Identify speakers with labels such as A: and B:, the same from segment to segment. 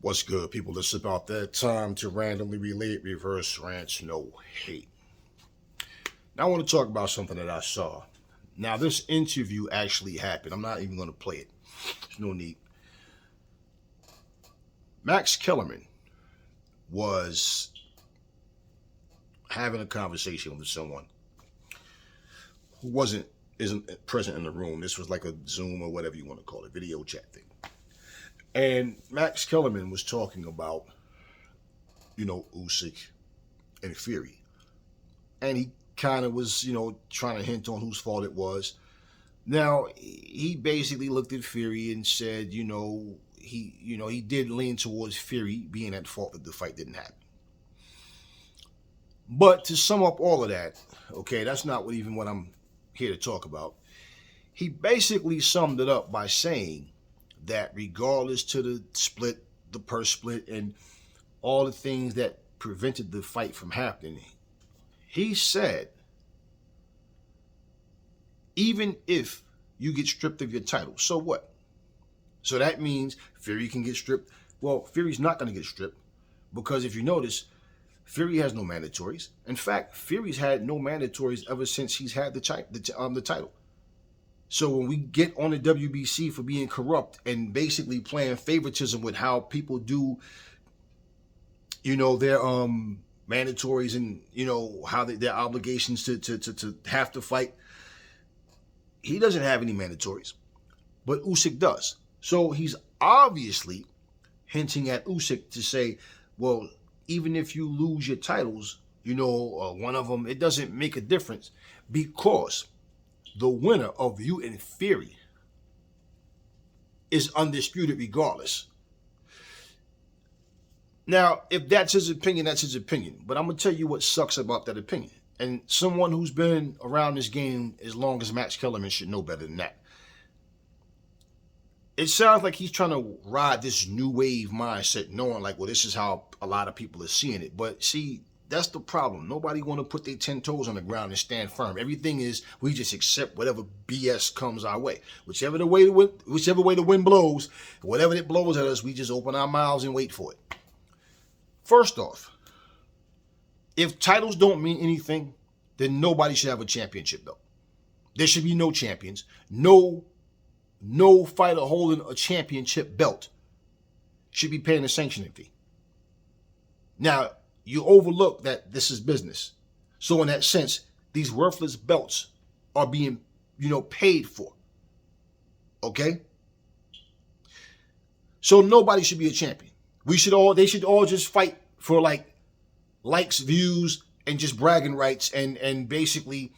A: What's good, people? It's about that time to randomly relate reverse rants, no hate. Now, I want to talk about something that I saw. Now, this interview actually happened. I'm not even going to play it. There's no need. Max Kellerman was having a conversation with someone who isn't present in the room. This was like a Zoom or whatever you want to call it, video chat thing. And Max Kellerman was talking about, Usyk and Fury. And he kind of was, trying to hint on whose fault it was. Now, he basically looked at Fury and said, he did lean towards Fury being at fault that the fight didn't happen. But to sum up all of that, okay, that's not what I'm here to talk about. He basically summed it up by saying that regardless to the purse split, and all the things that prevented the fight from happening, he said, even if you get stripped of your title, so what? So that means Fury can get stripped. Well, Fury's not going to get stripped because if you notice, Fury has no mandatories. In fact, Fury's had no mandatories ever since he's had the title. So when we get on the WBC for being corrupt and basically playing favoritism with how people do, their mandatories and how their obligations to have to fight, he doesn't have any mandatories, but Usyk does. So he's obviously hinting at Usyk to say, well, even if you lose your titles, one of them, it doesn't make a difference because the winner of you and Fury is undisputed regardless. Now, if that's his opinion, that's his opinion. But I'm going to tell you what sucks about that opinion. And someone who's been around this game as long as Max Kellerman should know better than that. It sounds like he's trying to ride this new wave mindset, knowing like, well, this is how a lot of people are seeing it. But see, that's the problem. Nobody want to put their 10 toes on the ground and stand firm. Everything is we just accept whatever BS comes our way. Whichever way the wind blows, whatever it blows at us, we just open our mouths and wait for it. First off, if titles don't mean anything, then nobody should have a championship belt. There should be no champions. No fighter holding a championship belt should be paying a sanctioning fee. Now, you overlook that this is business. So in that sense, these worthless belts are being, paid for. Okay? So nobody should be a champion. They should all just fight for likes, views, and just bragging rights and basically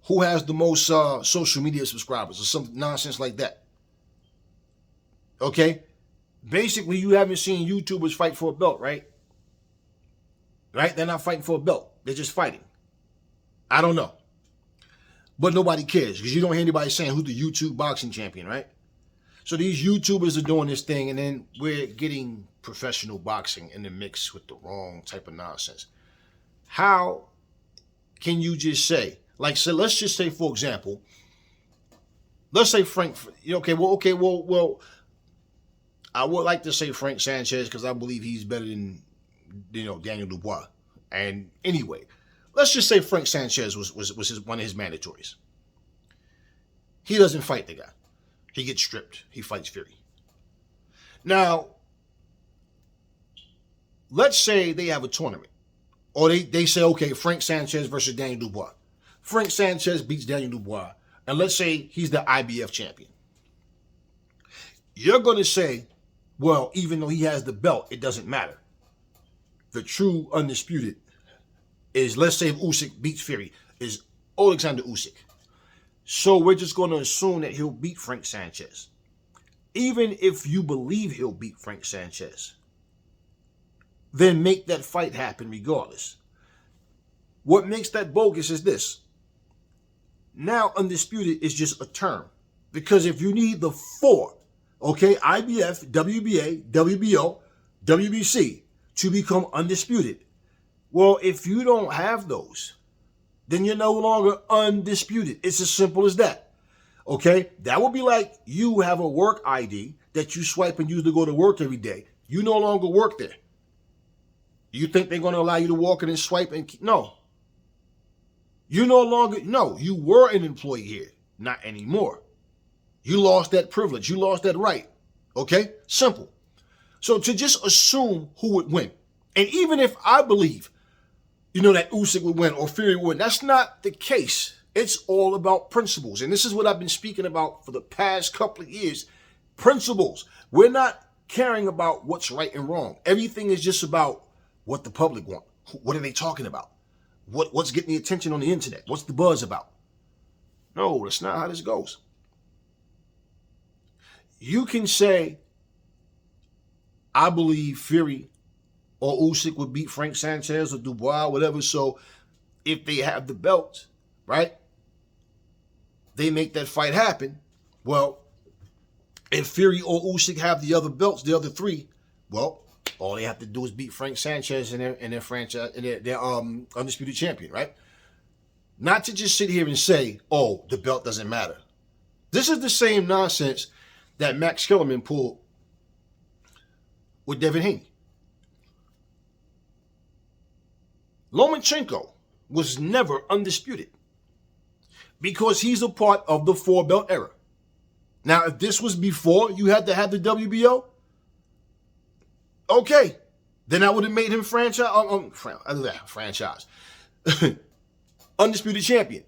A: who has the most social media subscribers or some nonsense like that. Okay? Basically, you haven't seen YouTubers fight for a belt, right? Right? They're not fighting for a belt. They're just fighting. I don't know. But nobody cares because you don't hear anybody saying who's the YouTube boxing champion, right? So these YouTubers are doing this thing and then we're getting professional boxing in the mix with the wrong type of nonsense. How can you just say, so let's just say, for example, let's say Frank, well, I would like to say Frank Sanchez because I believe he's better than Daniel Dubois. And anyway, let's just say Frank Sanchez was one of his mandatories. He doesn't fight the guy. He gets stripped. He fights Fury. Now, let's say they have a tournament. Or they say, okay, Frank Sanchez versus Daniel Dubois. Frank Sanchez beats Daniel Dubois. And let's say he's the IBF champion. You're going to say, well, even though he has the belt, it doesn't matter. The true undisputed is, let's say if Usyk beats Fury, is Alexander Usyk. So we're just going to assume that he'll beat Frank Sanchez. Even if you believe he'll beat Frank Sanchez, then make that fight happen regardless. What makes that bogus is this. Now undisputed is just a term. Because if you need the four, okay, IBF, WBA, WBO, WBC, to become undisputed. Well, if you don't have those, then you're no longer undisputed. It's as simple as that. Okay? That would be like you have a work ID that you swipe and use to go to work every day. You no longer work there. You think they're going to allow you to walk in and swipe and no. You no longer, no, you were an employee here. Not anymore. You lost that privilege. You lost that right. Okay? Simple. So to just assume who would win, and even if I believe, that Usyk would win or Fury would win, that's not the case. It's all about principles. And this is what I've been speaking about for the past couple of years. Principles. We're not caring about what's right and wrong. Everything is just about what the public want. What are they talking about? What's getting the attention on the internet? What's the buzz about? No, that's not how this goes. You can say, I believe Fury or Usyk would beat Frank Sanchez or Dubois, whatever. So if they have the belts, right, they make that fight happen. Well, if Fury or Usyk have the other belts, the other three, well, all they have to do is beat Frank Sanchez and their franchise and their undisputed champion, right? Not to just sit here and say, oh, the belt doesn't matter. This is the same nonsense that Max Kellerman pulled with Devin Haney. Lomachenko was never undisputed because he's a part of the 4-belt era. Now, if this was before you had to have the WBO, okay, then I would have made him franchise undisputed champion.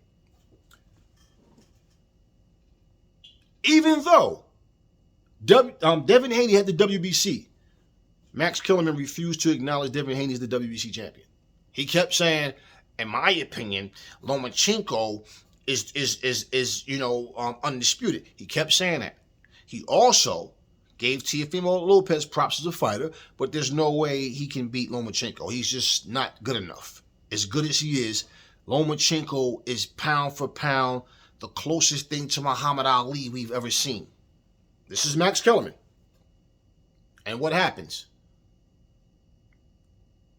A: Even though Devin Haney had the WBC, Max Kellerman refused to acknowledge Devin Haney as the WBC champion. He kept saying, in my opinion, Lomachenko is undisputed. He kept saying that. He also gave Teofimo Lopez props as a fighter, but there's no way he can beat Lomachenko. He's just not good enough. As good as he is, Lomachenko is pound for pound the closest thing to Muhammad Ali we've ever seen. This is Max Kellerman. And what happens?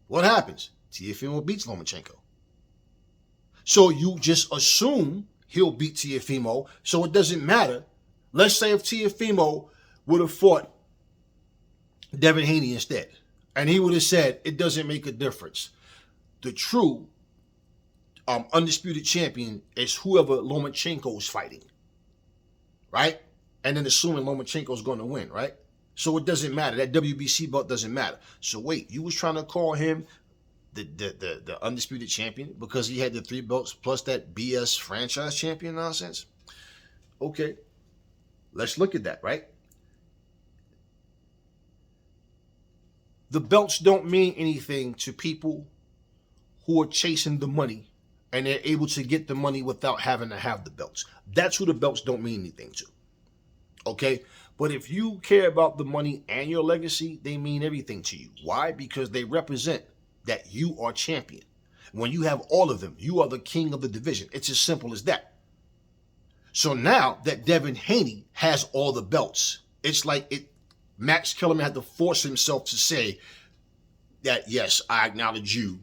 A: What happens? Teofimo beats Lomachenko. So you just assume he'll beat Teofimo, so it doesn't matter. Let's say if Teofimo would have fought Devin Haney instead, and he would have said, it doesn't make a difference. The true undisputed champion is whoever Lomachenko's fighting, right? And then assuming Lomachenko's going to win, right? So it doesn't matter. That WBC belt doesn't matter. So wait, you was trying to call him the undisputed champion because he had the 3 belts plus that BS franchise champion nonsense? Okay, let's look at that, right? The belts don't mean anything to people who are chasing the money and they're able to get the money without having to have the belts. That's who the belts don't mean anything to. Okay? But if you care about the money and your legacy, they mean everything to you. Why? Because they represent that you are champion. When you have all of them, you are the king of the division. It's as simple as that. So now that Devin Haney has all the belts, it's like Max Kellerman had to force himself to say that, yes, I acknowledge you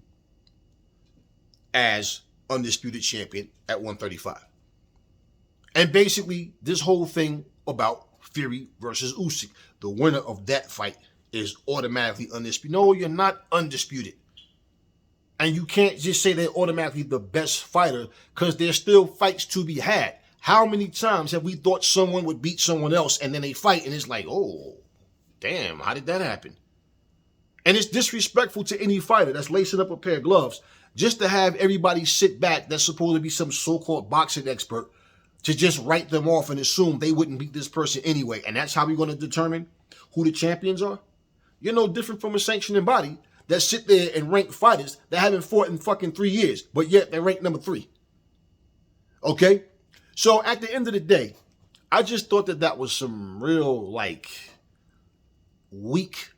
A: as undisputed champion at 135. And basically, this whole thing about Fury versus Usyk, the winner of that fight is automatically undisputed. No, you're not undisputed. And you can't just say they're automatically the best fighter because there's still fights to be had. How many times have we thought someone would beat someone else and then they fight and it's like, oh, damn, how did that happen? And it's disrespectful to any fighter that's lacing up a pair of gloves just to have everybody sit back that's supposed to be some so-called boxing expert to just write them off and assume they wouldn't beat this person anyway. And that's how we're going to determine who the champions are? You're no different from a sanctioning body that sit there and rank fighters that haven't fought in fucking 3 years, but yet they're ranked number 3. Okay? So at the end of the day, I just thought that was some real, weak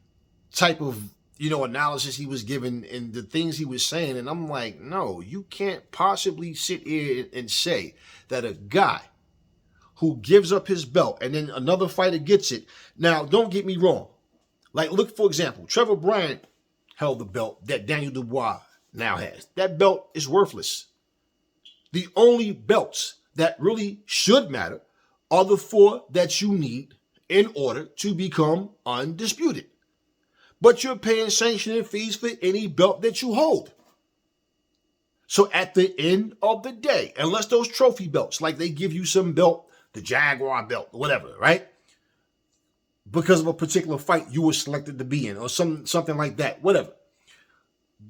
A: type of, analysis he was giving and the things he was saying. And I'm like, no, you can't possibly sit here and say that a guy who gives up his belt and then another fighter gets it. Now, don't get me wrong. Look, for example, Trevor Bryant held the belt that Daniel Dubois now has. That belt is worthless. The only belts that really should matter are the 4 that you need in order to become undisputed. but you're paying sanctioning fees for any belt that you hold. So at the end of the day, unless those trophy belts, like they give you some belt, the Jaguar belt, or whatever, right? Because of a particular fight you were selected to be in, or something like that, whatever.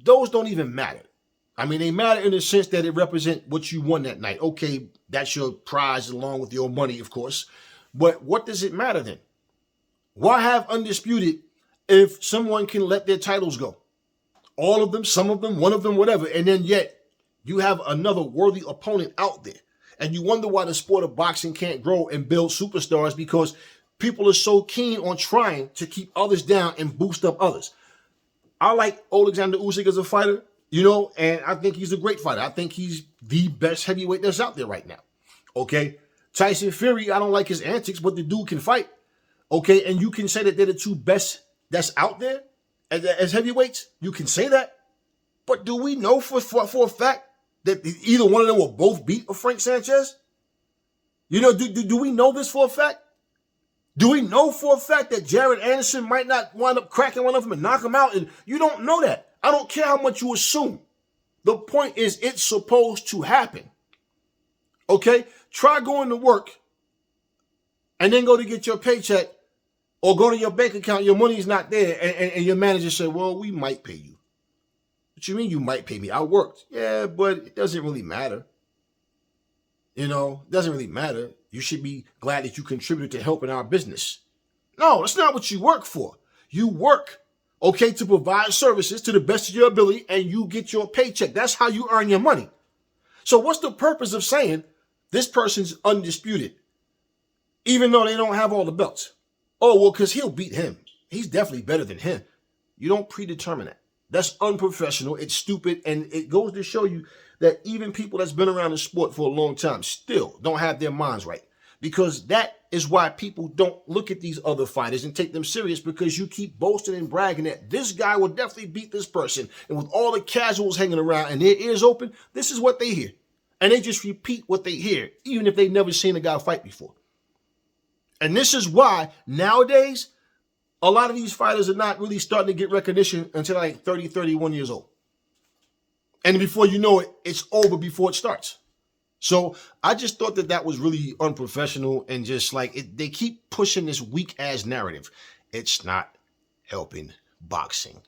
A: Those don't even matter. I mean, they matter in the sense that it represents what you won that night. Okay, that's your prize along with your money, of course. But what does it matter then? Why have undisputed if someone can let their titles go? All of them, some of them, one of them, whatever. And then yet you have another worthy opponent out there. And you wonder why the sport of boxing can't grow and build superstars, because people are so keen on trying to keep others down and boost up others. I like Alexander Usyk as a fighter, and I think he's a great fighter. I think he's the best heavyweight that's out there right now. Okay. Tyson Fury, I don't like his antics, but the dude can fight. Okay. And you can say that they're the two best that's out there as heavyweights. You can say that. But do we know for a fact that either one of them will both beat a Frank Sanchez? Do we know this for a fact? Do we know for a fact that Jared Anderson might not wind up cracking one of them and knock him out? And you don't know that. I don't care how much you assume. The point is, it's supposed to happen. Okay? Try going to work and then go to get your paycheck or go to your bank account. Your money's not there. And your manager said, well, we might pay you. What you mean you might pay me? I worked. Yeah, but it doesn't really matter. It doesn't really matter. You should be glad that you contributed to helping our business. No, that's not what you work for. You work, to provide services to the best of your ability, and you get your paycheck. That's how you earn your money. So what's the purpose of saying this person's undisputed, even though they don't have all the belts? Oh, well, because he'll beat him. He's definitely better than him. You don't predetermine that. That's unprofessional. It's stupid. And it goes to show you that even people that's been around the sport for a long time still don't have their minds right. Because that is why people don't look at these other fighters and take them serious, because you keep boasting and bragging that this guy will definitely beat this person. And with all the casuals hanging around and their ears open, this is what they hear. And they just repeat what they hear, even if they've never seen a guy fight before. And this is why nowadays, a lot of these fighters are not really starting to get recognition until like 30, 31 years old. And before you know it, it's over before it starts. So I just thought that was really unprofessional, and just like they keep pushing this weak ass narrative. It's not helping boxing.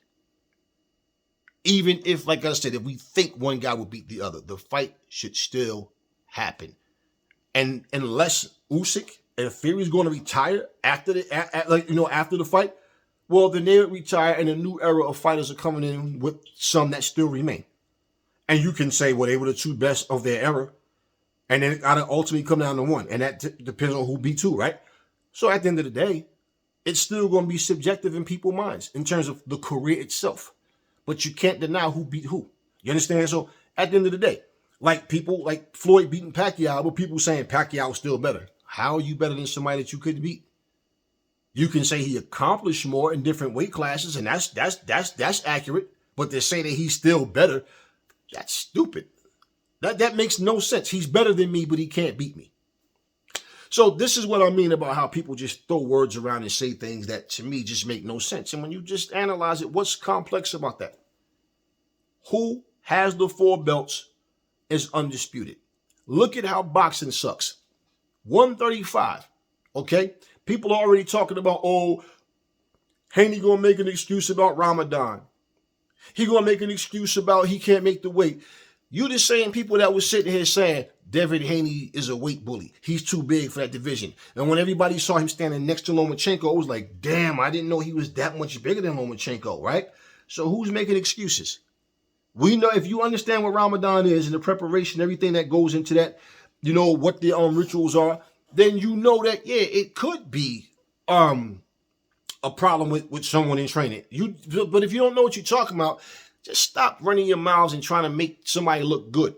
A: Even if, like I said, if we think one guy will beat the other, the fight should still happen. And unless Usyk and Fury's going to retire after the fight, well, then they would retire, and a new era of fighters are coming in with some that still remain. And you can say, well, they were the two best of their era. And then it got to ultimately come down to one. And that depends on who beat who, right? So at the end of the day, it's still going to be subjective in people's minds in terms of the career itself. But you can't deny who beat who. You understand? So at the end of the day, like people like Floyd beating Pacquiao, but people saying Pacquiao is still better. How are you better than somebody that you couldn't beat? You can say he accomplished more in different weight classes, and that's accurate. But to say that he's still better, that's stupid. That makes no sense. He's better than me, but he can't beat me. So this is what I mean about how people just throw words around and say things that to me just make no sense. And when you just analyze it, what's complex about that? Who has the 4 belts is undisputed. Look at how boxing sucks. 135. Okay? People are already talking about, Haney gonna make an excuse about Ramadan. He gonna make an excuse about he can't make the weight. You the same people that was sitting here saying David Haney is a weight bully. He's too big for that division. And when everybody saw him standing next to Lomachenko, it was like, damn, I didn't know he was that much bigger than Lomachenko, right? So who's making excuses? We know, if you understand what Ramadan is and the preparation, everything that goes into that, what the rituals are, then you know that, yeah, it could be a problem with someone in training. But if you don't know what you're talking about, just stop running your mouths and trying to make somebody look good.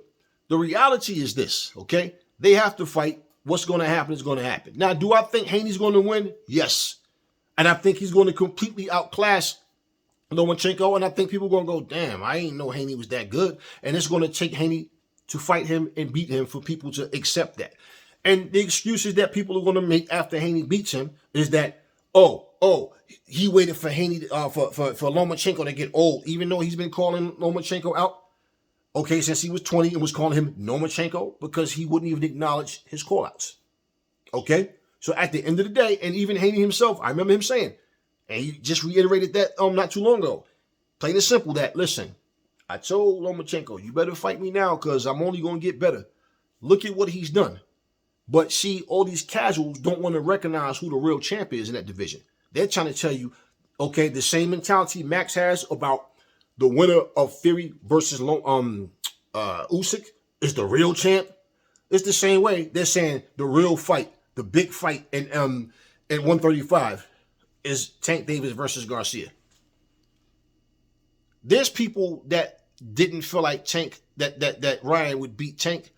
A: The reality is this, okay? They have to fight. What's going to happen is going to happen. Now, do I think Haney's going to win? Yes. And I think he's going to completely outclass Lomachenko. And I think people are going to go, damn, I ain't know Haney was that good. And it's going to take Haney to fight him and beat him for people to accept that. And the excuses that people are going to make after Haney beats him is that, Oh, he waited for Haney for Lomachenko to get old, even though he's been calling Lomachenko out. Okay, since he was 20 and was calling him Lomachenko because he wouldn't even acknowledge his callouts. Okay, so at the end of the day, and even Haney himself, I remember him saying, and he just reiterated that not too long ago, plain and simple, that listen, I told Lomachenko, you better fight me now because I'm only going to get better. Look at what he's done. But see, all these casuals don't want to recognize who the real champ is in that division. They're trying to tell you, okay, the same mentality Max has about the winner of Fury versus Usyk is the real champ. It's the same way they're saying the real fight, the big fight in 135 is Tank Davis versus Garcia. There's people that didn't feel like Tank that Ryan would beat Tank,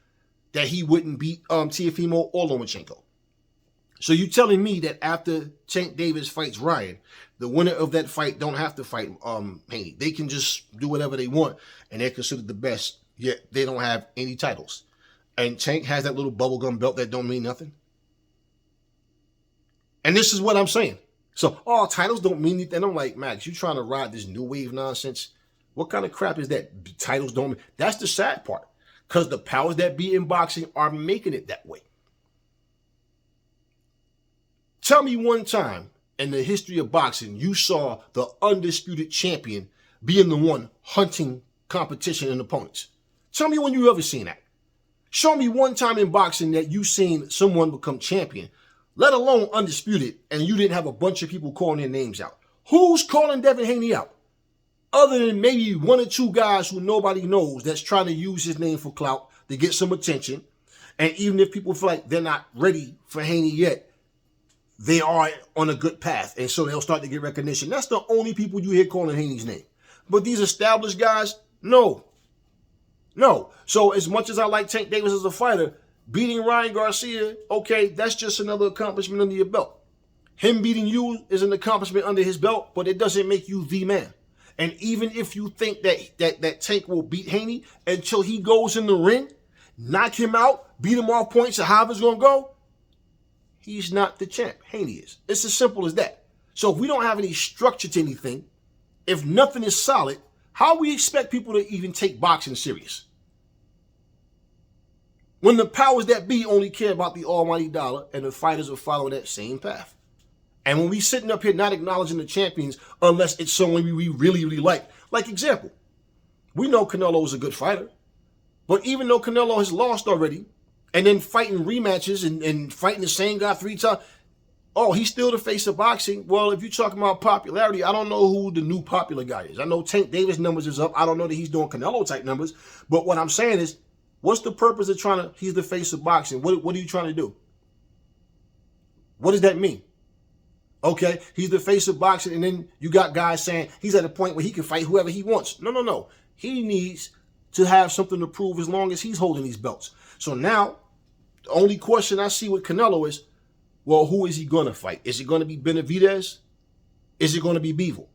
A: that he wouldn't beat Teofimo or Lomachenko. So you telling me that after Tank Davis fights Ryan, the winner of that fight don't have to fight Haney. They can just do whatever they want, and they're considered the best, yet they don't have any titles. And Tank has that little bubblegum belt that don't mean nothing. And this is what I'm saying. So, titles don't mean anything. I'm like, Max, you trying to ride this new wave nonsense? What kind of crap is that? Titles don't mean. That's the sad part. Because the powers that be in boxing are making it that way. Tell me one time in the history of boxing you saw the undisputed champion being the one hunting competition and opponents. Tell me when you ever seen that. Show me one time in boxing that you seen someone become champion, let alone undisputed, and you didn't have a bunch of people calling their names out. Who's calling Devin Haney out? Other than maybe one or two guys who nobody knows that's trying to use his name for clout to get some attention. And even if people feel like they're not ready for Haney yet, they are on a good path. And so they'll start to get recognition. That's the only people you hear calling Haney's name. But these established guys, no. No. So as much as I like Tank Davis as a fighter, beating Ryan Garcia, okay, that's just another accomplishment under your belt. Him beating you is an accomplishment under his belt, but it doesn't make you the man. And even if you think that Tank will beat Haney until he goes in the ring, knock him out, beat him off points, or however it's going to go, he's not the champ. Haney is. It's as simple as that. So if we don't have any structure to anything, if nothing is solid, how we expect people to even take boxing serious? When the powers that be only care about the almighty dollar and the fighters will follow that same path. And when we sitting up here not acknowledging the champions unless it's someone we really, really like example, we know Canelo is a good fighter, but even though Canelo has lost already and then fighting rematches and fighting the same guy 3 times, he's still the face of boxing. Well, if you're talking about popularity, I don't know who the new popular guy is. I know Tank Davis numbers is up. I don't know that he's doing Canelo type numbers, but what I'm saying is, what's the purpose of he's the face of boxing? What are you trying to do? What does that mean? Okay, he's the face of boxing, and then you got guys saying he's at a point where he can fight whoever he wants. No. He needs to have something to prove as long as he's holding these belts. So now, the only question I see with Canelo is, well, who is he going to fight? Is it going to be Benavidez? Is it going to be Bivol?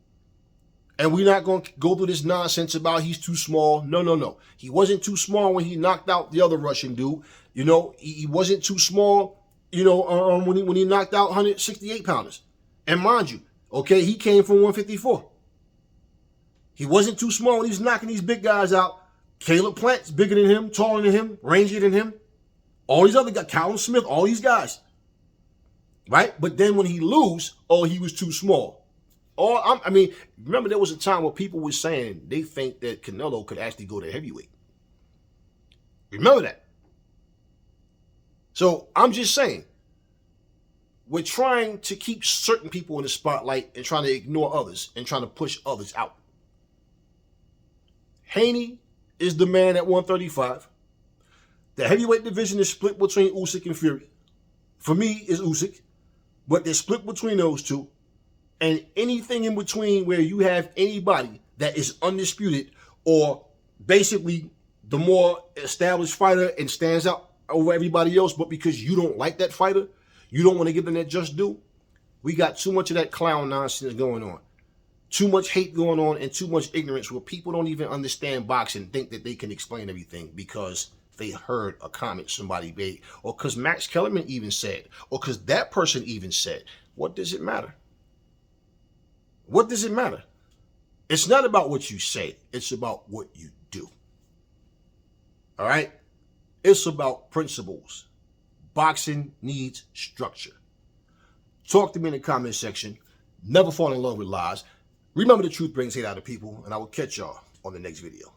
A: And we're not going to go through this nonsense about he's too small. No. He wasn't too small when he knocked out the other Russian dude. He wasn't too small, when he knocked out 168-pounders. And mind you, okay, he came from 154. He wasn't too small when he was knocking these big guys out. Caleb Plant's bigger than him, taller than him, rangier than him. All these other guys, Callum Smith, all these guys. Right? But then when he lose, he was too small. Remember there was a time where people were saying they think that Canelo could actually go to heavyweight. Remember that. So I'm just saying, we're trying to keep certain people in the spotlight and trying to ignore others and trying to push others out. Haney is the man at 135. The heavyweight division is split between Usyk and Fury. For me, it's Usyk, but they're split between those two. And anything in between where you have anybody that is undisputed or basically the more established fighter and stands out over everybody else, but because you don't like that fighter, you don't want to give them that just due. We got too much of that clown nonsense going on. Too much hate going on and too much ignorance where people don't even understand boxing and think that they can explain everything because they heard a comment somebody made, or because Max Kellerman even said, or because that person even said. What does it matter? What does it matter? It's not about what you say. It's about what you do. All right? It's about principles. Boxing needs structure. Talk to me in the comment section. Never fall in love with lies. Remember, the truth brings hate out of people, and I will catch y'all on the next video.